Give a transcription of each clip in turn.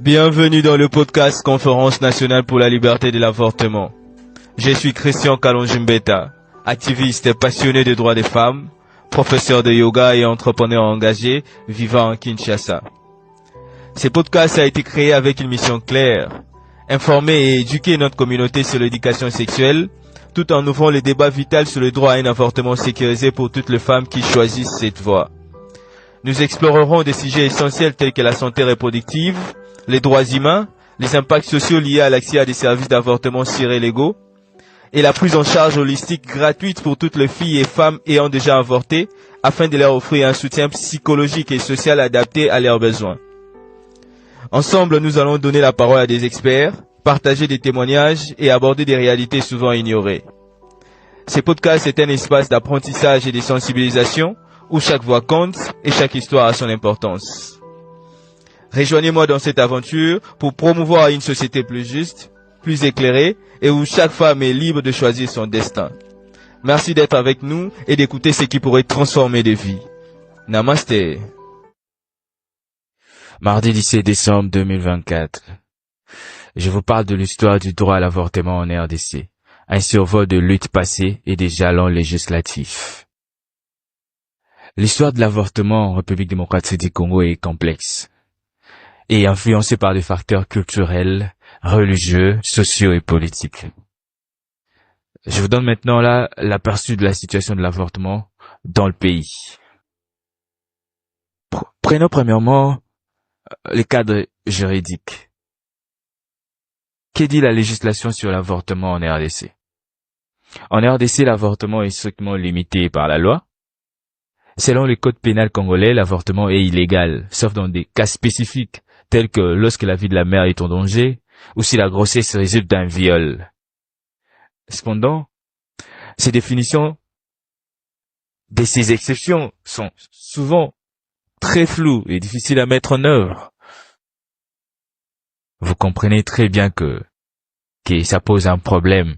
Bienvenue dans le podcast Conférence nationale pour la liberté de l'avortement. Je suis Christian Kalonjimbeta, activiste et passionné des droits des femmes, professeur de yoga et entrepreneur engagé vivant en Kinshasa. Ce podcast a été créé avec une mission claire, informer et éduquer notre communauté sur l'éducation sexuelle, tout en ouvrant le débat vital sur le droit à un avortement sécurisé pour toutes les femmes qui choisissent cette voie. Nous explorerons des sujets essentiels tels que la santé reproductive, les droits humains, les impacts sociaux liés à l'accès à des services d'avortement sûrs et légaux, et la prise en charge holistique gratuite pour toutes les filles et femmes ayant déjà avorté, afin de leur offrir un soutien psychologique et social adapté à leurs besoins. Ensemble, nous allons donner la parole à des experts, partager des témoignages et aborder des réalités souvent ignorées. Ce podcast est un espace d'apprentissage et de sensibilisation où chaque voix compte et chaque histoire a son importance. Rejoignez-moi dans cette aventure pour promouvoir une société plus juste, plus éclairée et où chaque femme est libre de choisir son destin. Merci d'être avec nous et d'écouter ce qui pourrait transformer des vies. Namasté. Mardi 17 décembre 2024. Je vous parle de l'histoire du droit à l'avortement en RDC, un survol de luttes passées et des jalons législatifs. L'histoire de l'avortement en République démocratique du Congo est complexe et influencée par des facteurs culturels, religieux, sociaux et politiques. Je vous donne maintenant l'aperçu de la situation de l'avortement dans le pays. Prenons premièrement les cadres juridiques. Que dit la législation sur l'avortement en RDC? En RDC, l'avortement est strictement limité par la loi. Selon le code pénal congolais, l'avortement est illégal, sauf dans des cas spécifiques, tels que lorsque la vie de la mère est en danger, ou si la grossesse résulte d'un viol. Cependant, ces définitions de ces exceptions sont souvent très floues et difficiles à mettre en œuvre. Vous comprenez très bien que ça pose un problème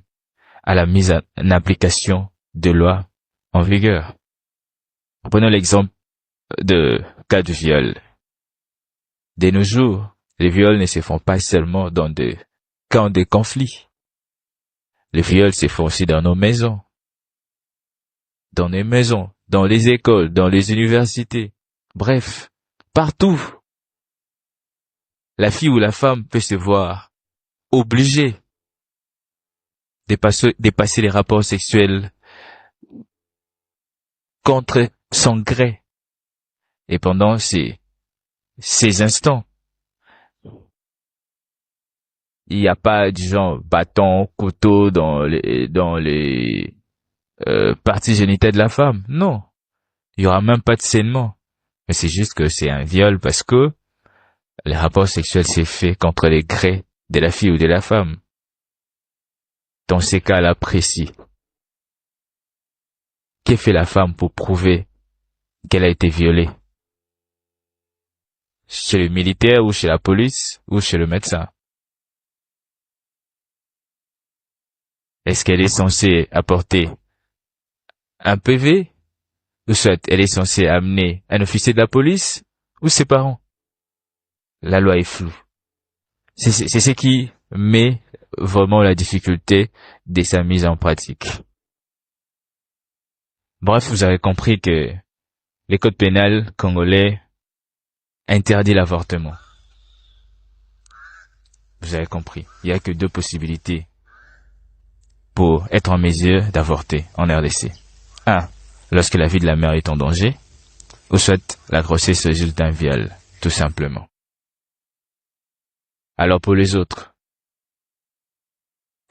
à la mise en application de lois en vigueur. Prenons l'exemple de cas de viol. De nos jours, les viols ne se font pas seulement dans des camps de conflit. Les viols se font aussi dans nos maisons. Dans les maisons, dans les écoles, dans les universités. Bref, partout. La fille ou la femme peut se voir obligée de passer les rapports sexuels contre son gré. Et pendant ces instants, il n'y a pas du genre bâton, couteau dans les parties génitales de la femme. Non. Il n'y aura même pas de saignement. Mais c'est juste que c'est un viol parce que le rapport sexuel s'est fait contre les grés de la fille ou de la femme. Dans ces cas-là précis, que fait la femme pour prouver qu'elle a été violée? Chez le militaire ou chez la police ou chez le médecin? Est-ce qu'elle est censée apporter un PV? Ou soit elle est censée amener un officier de la police ou ses parents? La loi est floue. C'est ce qui met vraiment la difficulté de sa mise en pratique. Bref, vous avez compris que le code pénal congolais interdit l'avortement. Vous avez compris. Il n'y a que deux possibilités pour être en mesure d'avorter en RDC. 1. Lorsque la vie de la mère est en danger, ou soit la grossesse résulte d'un viol, tout simplement. Alors pour les autres,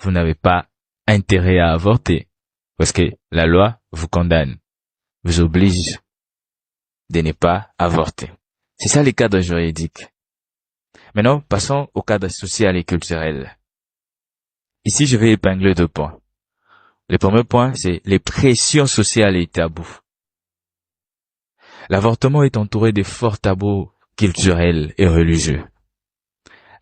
vous n'avez pas intérêt à avorter, parce que la loi vous condamne, vous oblige de ne pas avorter. C'est ça les cadres juridiques. Maintenant, passons au cadre social et culturel. Ici, je vais épingler 2 points. Le premier point, c'est les pressions sociales et tabous. L'avortement est entouré de forts tabous culturels et religieux.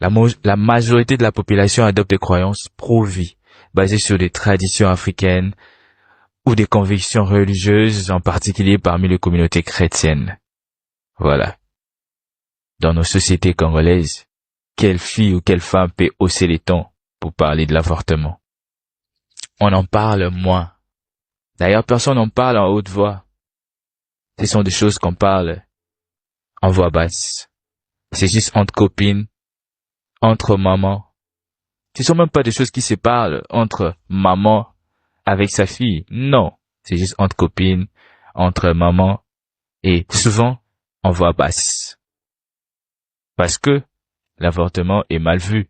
La majorité de la population adopte des croyances pro-vie, basées sur des traditions africaines ou des convictions religieuses, en particulier parmi les communautés chrétiennes. Voilà. Dans nos sociétés congolaises, quelle fille ou quelle femme peut hausser les tons pour parler de l'avortement. On en parle moins. D'ailleurs, personne n'en parle en haute voix. Ce sont des choses qu'on parle en voix basse. C'est juste entre copines, entre mamans. Ce sont même pas des choses qui se parlent entre maman avec sa fille. Non. C'est juste entre copines, entre mamans et souvent en voix basse. Parce que l'avortement est mal vu.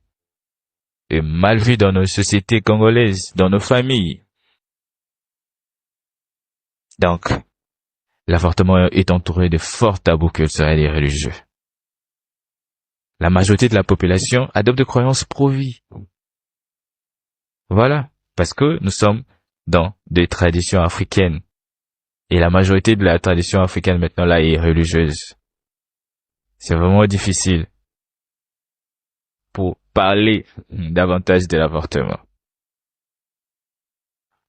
Est mal vu dans nos sociétés congolaises, dans nos familles. Donc, l'avortement est entouré de forts tabous culturels et religieux. La majorité de la population adopte des croyances pro-vie. Voilà, parce que nous sommes dans des traditions africaines. Et la majorité de la tradition africaine maintenant là est religieuse. C'est vraiment difficile pour parler davantage de l'avortement.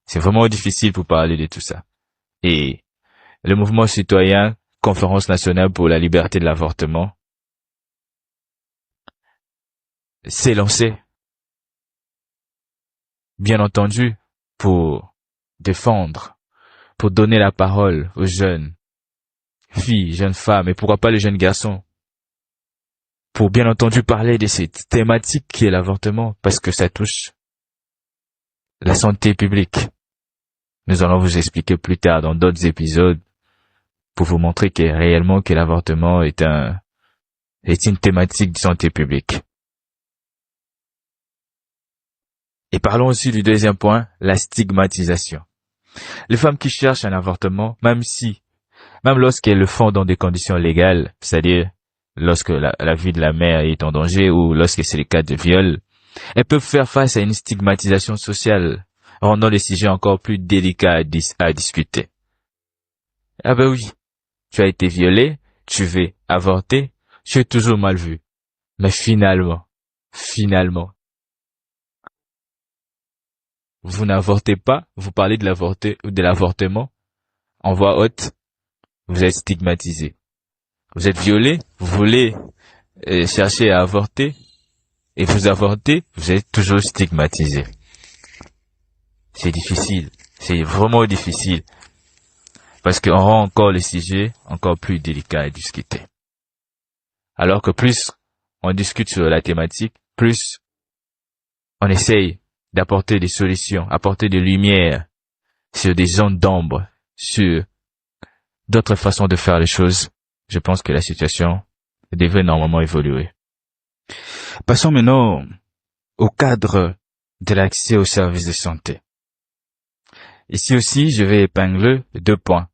C'est vraiment difficile pour parler de tout ça. Et le mouvement citoyen Conférence nationale pour la liberté de l'avortement s'est lancé, bien entendu, pour défendre, pour donner la parole aux jeunes filles, jeunes femmes, et pourquoi pas les jeunes garçons, pour bien entendu parler de cette thématique qui est l'avortement, parce que ça touche la santé publique. Nous allons vous expliquer plus tard dans d'autres épisodes pour vous montrer que réellement que l'avortement est une thématique de santé publique. Et parlons aussi du deuxième point, la stigmatisation. Les femmes qui cherchent un avortement, même lorsqu'elles le font dans des conditions légales, c'est-à-dire lorsque la vie de la mère est en danger ou lorsque c'est le cas de viol, elles peuvent faire face à une stigmatisation sociale, rendant le sujet encore plus délicat à discuter. Ah ben oui, tu as été violé, tu veux avorter, tu es toujours mal vu. Mais finalement, vous n'avortez pas, vous parlez de l'avortement en voix haute, vous êtes stigmatisé. Vous êtes violé, vous voulez chercher à avorter, et vous avortez, vous êtes toujours stigmatisé. C'est difficile, c'est vraiment difficile, parce qu'on rend encore le sujet encore plus délicat à discuter. Alors que plus on discute sur la thématique, plus on essaye d'apporter des solutions, apporter des lumières sur des zones d'ombre, sur d'autres façons de faire les choses. Je pense que la situation devrait normalement évoluer. Passons maintenant au cadre de l'accès aux services de santé. Ici aussi, je vais épingler 2 points.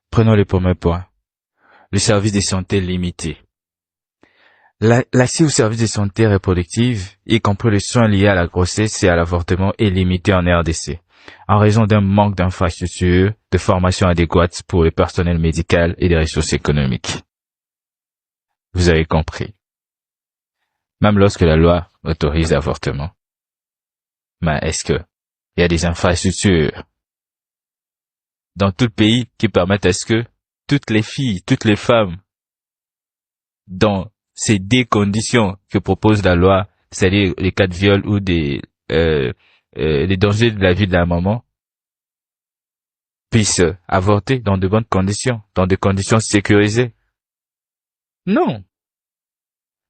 Prenons le premier point. Le service de santé limité. L'accès aux services de santé reproductive, y compris les soins liés à la grossesse et à l'avortement, est limité en RDC, en raison d'un manque d'infrastructures, de formation adéquate pour le personnel médical et des ressources économiques. Vous avez compris. Même lorsque la loi autorise l'avortement. Mais est-ce que il y a des infrastructures dans tout le pays qui permettent à ce que toutes les filles, toutes les femmes, dans ces 2 conditions que propose la loi, c'est-à-dire les cas de viol ou les dangers de la vie de la maman, puissent avorter dans de bonnes conditions, dans des conditions sécurisées? Non.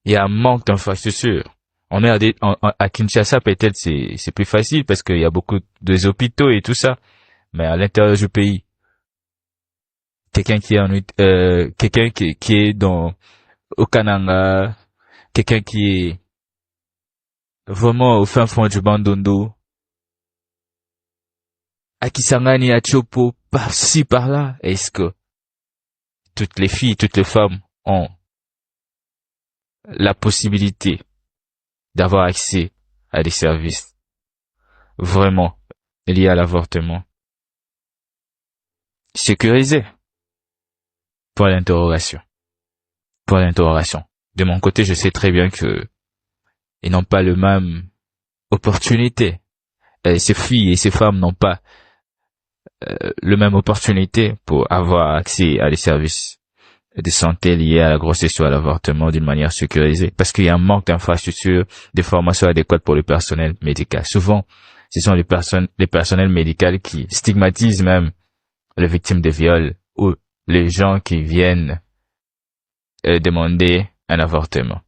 Il y a un manque d'infrastructures. On est à Kinshasa, peut-être c'est plus facile parce qu'il y a beaucoup des hôpitaux et tout ça. Mais à l'intérieur du pays, quelqu'un qui est au Kananga, quelqu'un qui est vraiment au fin fond du Bandundu, à Kisangani, à Chopo, par-ci, par-là, est-ce que toutes les filles, toutes les femmes ont la possibilité d'avoir accès à des services vraiment liés à l'avortement sécurisés? Point d'interrogation. De mon côté, je sais très bien que ils n'ont pas le même opportunité. Ces filles et ces femmes n'ont pas le même opportunité pour avoir accès à des services de santé liées à la grossesse ou à l'avortement d'une manière sécurisée, parce qu'il y a un manque d'infrastructures, de formation adéquate pour le personnel médical. Souvent, ce sont les personnels médicaux qui stigmatisent même les victimes de viol ou les gens qui viennent demander un avortement.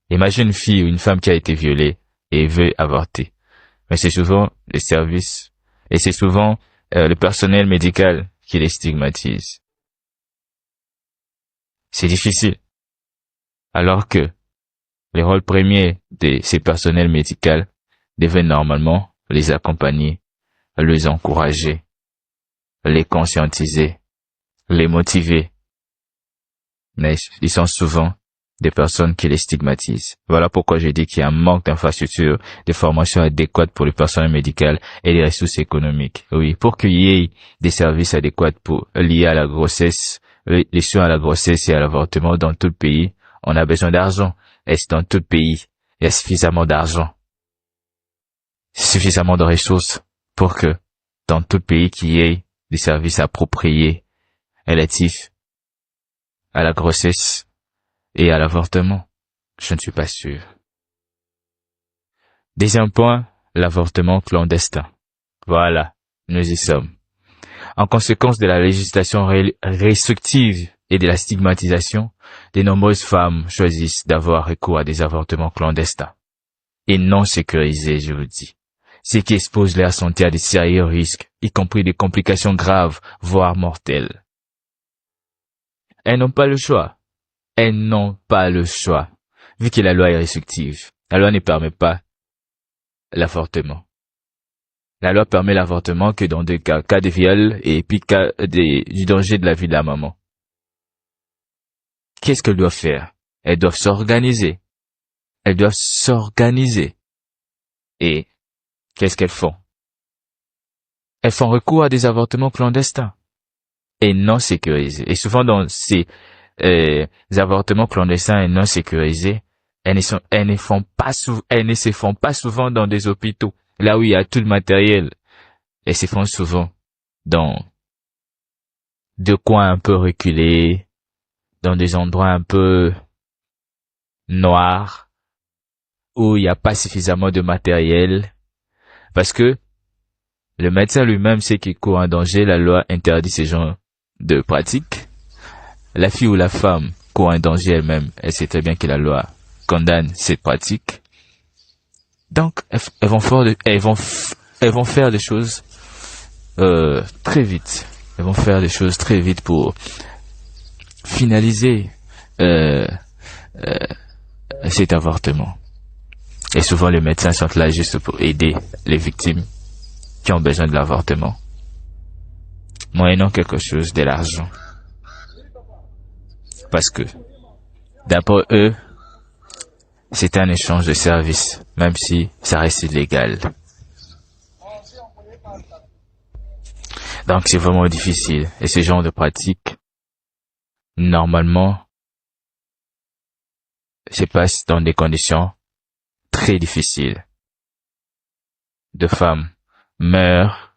Imagine une fille ou une femme qui a été violée et veut avorter. Mais c'est souvent les services et c'est souvent le personnel médical qui les stigmatise. C'est difficile. Alors que le rôle premier de ces personnels médicaux devait normalement les accompagner, les encourager, les conscientiser, les motiver. Mais ils sont souvent des personnes qui les stigmatisent. Voilà pourquoi j'ai dit qu'il y a un manque d'infrastructures, de formation adéquate pour le personnel médical et des ressources économiques. Oui, pour qu'il y ait des services adéquats liés à la grossesse, les soins à la grossesse et à l'avortement dans tout le pays, on a besoin d'argent. Est-ce dans tout le pays, il y a suffisamment d'argent, suffisamment de ressources pour que dans tout le pays qu'il y ait des services appropriés, relatifs à la grossesse et à l'avortement? Je ne suis pas sûr. Deuxième point, l'avortement clandestin. Voilà, nous y sommes. En conséquence de la législation restrictive et de la stigmatisation, de nombreuses femmes choisissent d'avoir recours à des avortements clandestins et non sécurisés, je vous dis, ce qui expose leur santé à de sérieux risques, y compris des complications graves, voire mortelles. Elles n'ont pas le choix. Elles n'ont pas le choix, vu que la loi est restrictive. La loi ne permet pas l'avortement. La loi permet l'avortement que dans des cas de viol et puis du danger de la vie de la maman. Qu'est-ce qu'elles doivent faire? Elles doivent s'organiser. Elles doivent s'organiser. Et qu'est-ce qu'elles font? Elles font recours à des avortements clandestins et non sécurisés. Et souvent dans ces avortements clandestins et non sécurisés, elles ne se font pas souvent dans des hôpitaux, là où il y a tout le matériel. Elles se font souvent dans des coins un peu reculés, dans des endroits un peu noirs, où il n'y a pas suffisamment de matériel, parce que le médecin lui-même sait qu'il court un danger, la loi interdit ce genre de pratiques. La fille ou la femme court un danger elle-même, elle sait très bien que la loi condamne cette pratique. Donc, elles vont faire des choses très vite. Elles vont faire des choses très vite pour finaliser cet avortement. Et souvent, les médecins sont là juste pour aider les victimes qui ont besoin de l'avortement, moyennant quelque chose de l'argent. Parce que, d'après eux, c'est un échange de services, même si ça reste illégal. Donc c'est vraiment difficile. Et ce genre de pratique, normalement, se passe dans des conditions très difficiles. De femmes meurent.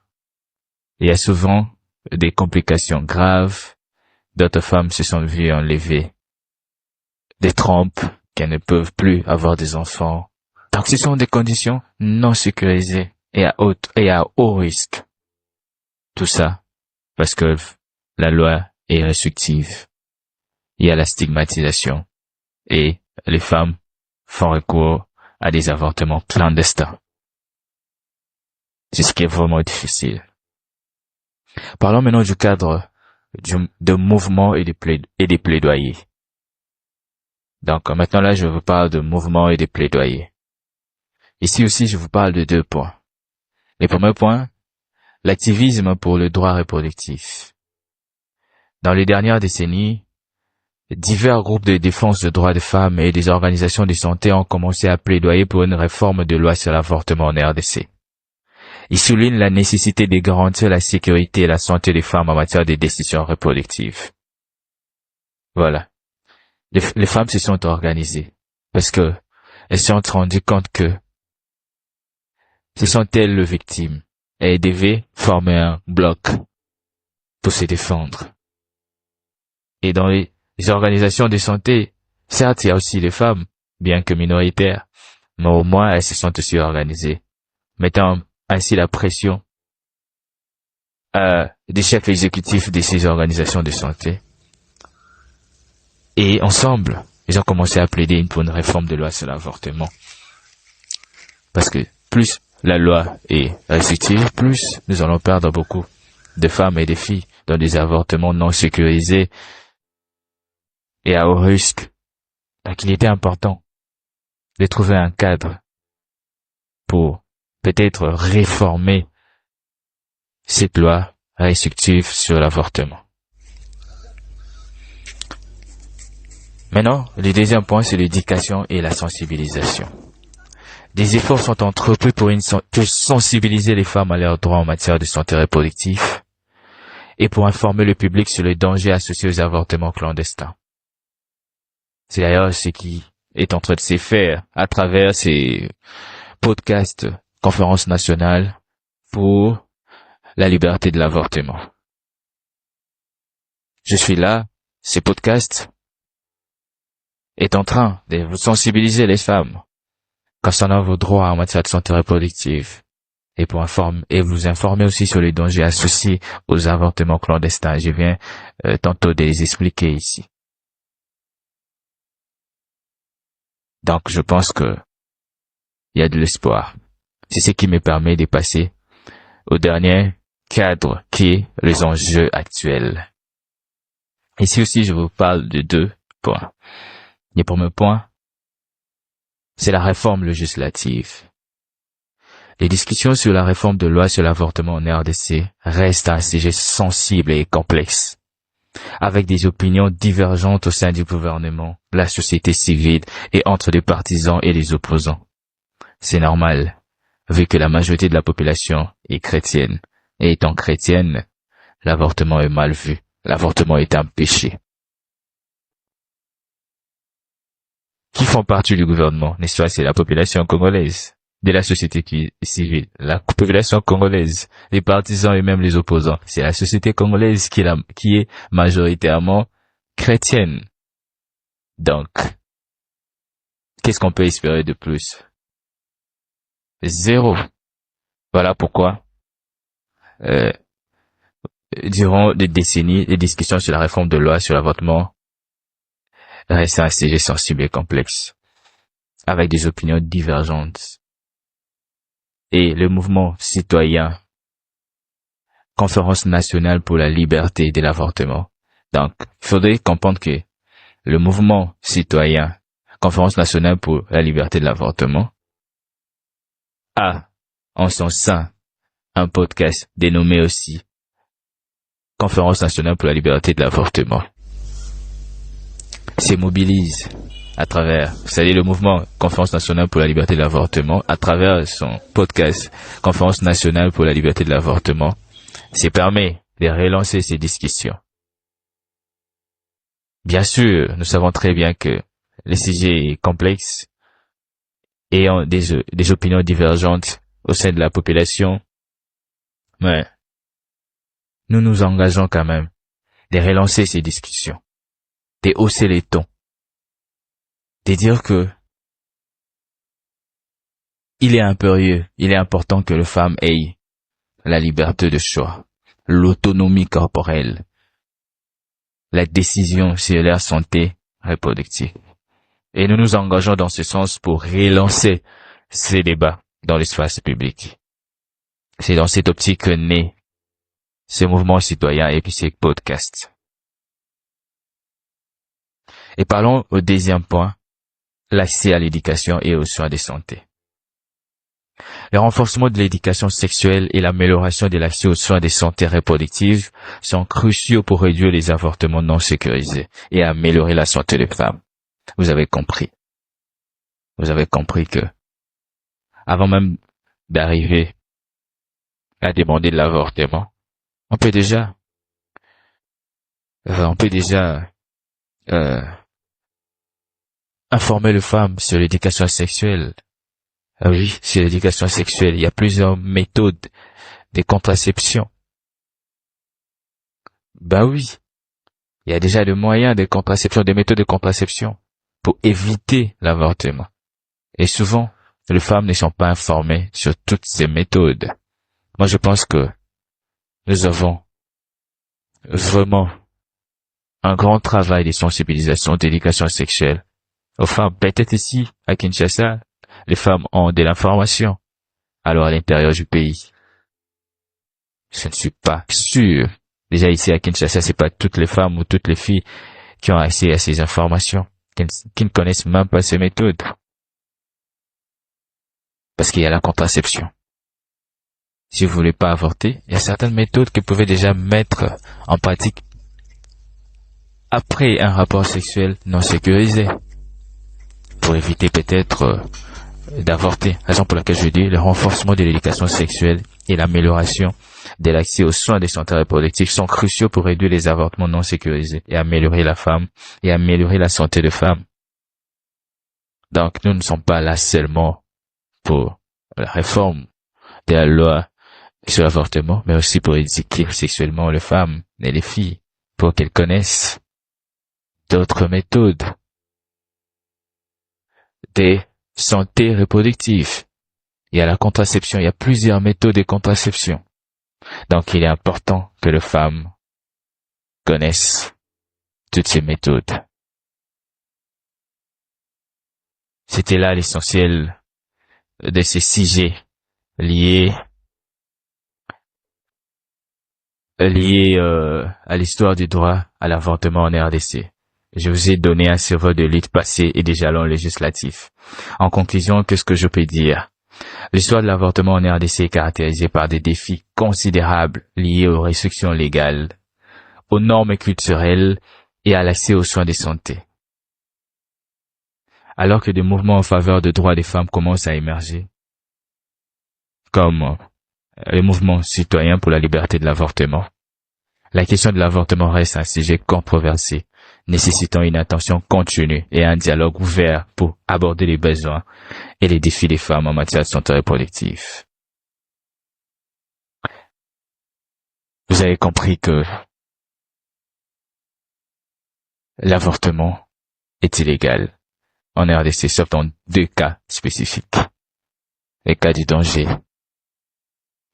Il y a souvent des complications graves. D'autres femmes se sont vues enlever des trompes, qu'elles ne peuvent plus avoir des enfants. Donc ce sont des conditions non sécurisées et à haut risque. Tout ça parce que la loi est restrictive. Il y a la stigmatisation et les femmes font recours à des avortements clandestins. C'est ce qui est vraiment difficile. Parlons maintenant du cadre de mouvement et des plaidoyers. Donc maintenant là, je vous parle de mouvement et des plaidoyers. Ici aussi, je vous parle de 2 points. Le premier point, l'activisme pour le droit reproductif. Dans les dernières décennies, divers groupes de défense des droits des femmes et des organisations de santé ont commencé à plaidoyer pour une réforme de loi sur l'avortement en RDC. Ils soulignent la nécessité de garantir la sécurité et la santé des femmes en matière de décisions reproductives. Voilà. Les femmes se sont organisées parce que elles se sont rendues compte que ce sont elles les victimes et elles devaient former un bloc pour se défendre. Et dans les organisations de santé, certes, il y a aussi les femmes, bien que minoritaires, mais au moins elles se sont aussi organisées, mettant ainsi la pression des chefs exécutifs de ces organisations de santé. Et ensemble, ils ont commencé à plaider pour une réforme de loi sur l'avortement. Parce que plus la loi est restrictive, plus nous allons perdre beaucoup de femmes et de filles dans des avortements non sécurisés et à haut risque. Donc il était important de trouver un cadre pour peut-être réformer cette loi restrictive sur l'avortement. Maintenant, le deuxième point, c'est l'éducation et la sensibilisation. Des efforts sont entrepris pour sensibiliser les femmes à leurs droits en matière de santé reproductive et pour informer le public sur les dangers associés aux avortements clandestins. C'est d'ailleurs ce qui est en train de se faire à travers ces podcasts, conférences nationales pour la liberté de l'avortement. Je suis là, ces podcasts est en train de vous sensibiliser les femmes concernant vos droits en matière de santé reproductive et vous informer aussi sur les dangers associés aux avortements clandestins. Je viens tantôt de les expliquer ici. Donc je pense que il y a de l'espoir. C'est ce qui me permet de passer au dernier cadre qui est les enjeux actuels. Ici aussi je vous parle de 2 points. Le premier point, c'est la réforme législative. Les discussions sur la réforme de loi sur l'avortement en RDC restent un sujet sensible et complexe, avec des opinions divergentes au sein du gouvernement, la société civile et entre les partisans et les opposants. C'est normal, vu que la majorité de la population est chrétienne, et étant chrétienne, l'avortement est mal vu, l'avortement est un péché. Qui font partie du gouvernement, n'est-ce pas, c'est la population congolaise, de la société civile, la population congolaise, les partisans et même les opposants. C'est la société congolaise qui est majoritairement chrétienne. Donc, qu'est-ce qu'on peut espérer de plus? 0. Voilà pourquoi, durant des décennies, les discussions sur la réforme de loi sur l'avortement restent un sujet sensible et complexe, avec des opinions divergentes. Et le mouvement citoyen, Conférence nationale pour la liberté de l'avortement. Donc, il faudrait comprendre que le mouvement citoyen, Conférence nationale pour la liberté de l'avortement, a en son sein un podcast dénommé aussi Conférence nationale pour la liberté de l'avortement. Se mobilise à travers, vous savez, le mouvement Conférence nationale pour la liberté de l'avortement, à travers son podcast Conférence nationale pour la liberté de l'avortement, se permet de relancer ces discussions. Bien sûr, nous savons très bien que le sujet est complexe et ont des opinions divergentes au sein de la population, mais nous nous engageons quand même de relancer ces discussions, de hausser les tons, de dire que il est impérieux, il est important que les femmes aient la liberté de choix, l'autonomie corporelle, la décision sur leur santé reproductive. Et nous nous engageons dans ce sens pour relancer ces débats dans l'espace public. C'est dans cette optique que naît ce mouvement citoyen et puis ces podcasts. Et parlons au deuxième point, l'accès à l'éducation et aux soins de santé. Le renforcement de l'éducation sexuelle et l'amélioration de l'accès aux soins de santé reproductive sont cruciaux pour réduire les avortements non sécurisés et améliorer la santé des femmes. Vous avez compris. Vous avez compris que, avant même d'arriver à demander de l'avortement, on peut déjà informer les femmes sur l'éducation sexuelle. Ah oui, sur l'éducation sexuelle, il y a plusieurs méthodes de contraception. Ben oui, Il y a déjà des moyens de contraception, des méthodes de contraception pour éviter l'avortement. Et souvent, les femmes ne sont pas informées sur toutes ces méthodes. Moi, je pense que nous avons vraiment un grand travail de sensibilisation, d'éducation sexuelle aux femmes. Peut-être ici, à Kinshasa, les femmes ont de l'information. Alors, à l'intérieur du pays, je ne suis pas sûr. Déjà ici à Kinshasa, c'est pas toutes les femmes ou toutes les filles qui ont accès à ces informations, qui ne connaissent même pas ces méthodes. Parce qu'il y a la contraception. Si vous voulez pas avorter, il y a certaines méthodes que vous pouvez déjà mettre en pratique après un rapport sexuel non sécurisé, pour éviter peut-être d'avorter. Raison pour laquelle je dis le renforcement de l'éducation sexuelle et l'amélioration de l'accès aux soins de santé reproductive sont cruciaux pour réduire les avortements non sécurisés et améliorer la femme et améliorer la santé de femmes. Donc, nous ne sommes pas là seulement pour la réforme de la loi sur l'avortement, mais aussi pour éduquer sexuellement les femmes et les filles, pour qu'elles connaissent d'autres méthodes de santé reproductive. Il y a la contraception, il y a plusieurs méthodes de contraception. Donc, il est important que les femmes connaissent toutes ces méthodes. C'était là l'essentiel de ces sujets liés à l'histoire du droit à l'avortement en RDC. Je vous ai donné un survol de lutte passée et des jalons législatifs. En conclusion, qu'est-ce que je peux dire? L'histoire de l'avortement en RDC est caractérisée par des défis considérables liés aux restrictions légales, aux normes culturelles et à l'accès aux soins de santé. Alors que des mouvements en faveur des droits des femmes commencent à émerger, comme le mouvement citoyen pour la liberté de l'avortement, la question de l'avortement reste un sujet controversé, nécessitant une attention continue et un dialogue ouvert pour aborder les besoins et les défis des femmes en matière de santé reproductive. Vous avez compris que l'avortement est illégal en RDC, sauf dans 2 cas spécifiques. Les cas du danger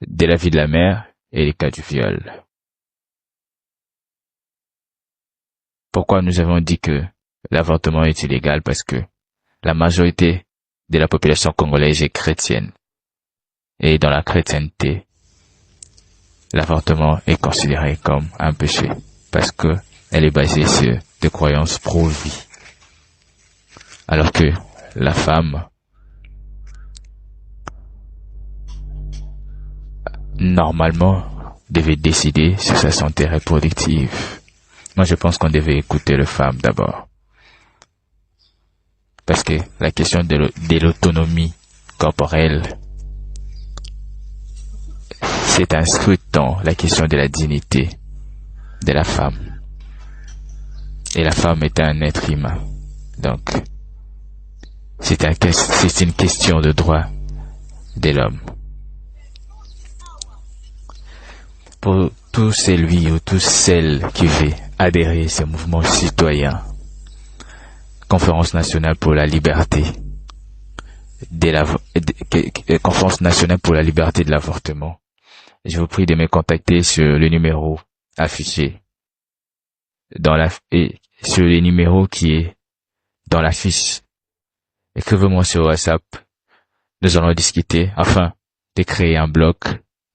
de la vie de la mère et les cas du viol. Pourquoi nous avons dit que l'avortement est illégal? Parce que la majorité de la population congolaise est chrétienne. Et dans la chrétienté, l'avortement est considéré comme un péché. Parce que elle est basée sur des croyances pro-vie. Alors que la femme, normalement, devait décider sur sa santé reproductive. Moi, je pense qu'on devait écouter les femmes d'abord. Parce que la question de l'autonomie corporelle s'est inscrite dans la question de la dignité de la femme. Et la femme est un être humain. Donc, c'est une question de droit de l'homme. Pour tous celui ou tous celles qui veulent adhérer à ce mouvement citoyen, Conférence nationale pour la liberté Conférence nationale pour la liberté de l'avortement, je vous prie de me contacter sur le numéro affiché sur le numéro qui est dans la fiche. Écrivez-moi sur WhatsApp. Nous allons discuter afin de créer un bloc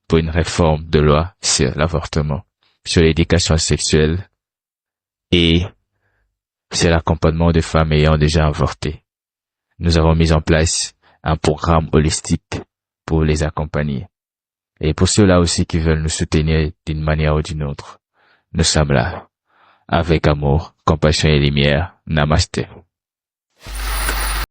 pour une réforme de loi sur l'avortement, sur l'éducation sexuelle et sur l'accompagnement des femmes ayant déjà avorté. Nous avons mis en place un programme holistique pour les accompagner. Et pour ceux-là aussi qui veulent nous soutenir d'une manière ou d'une autre, nous sommes là. Avec amour, compassion et lumière. Namasté.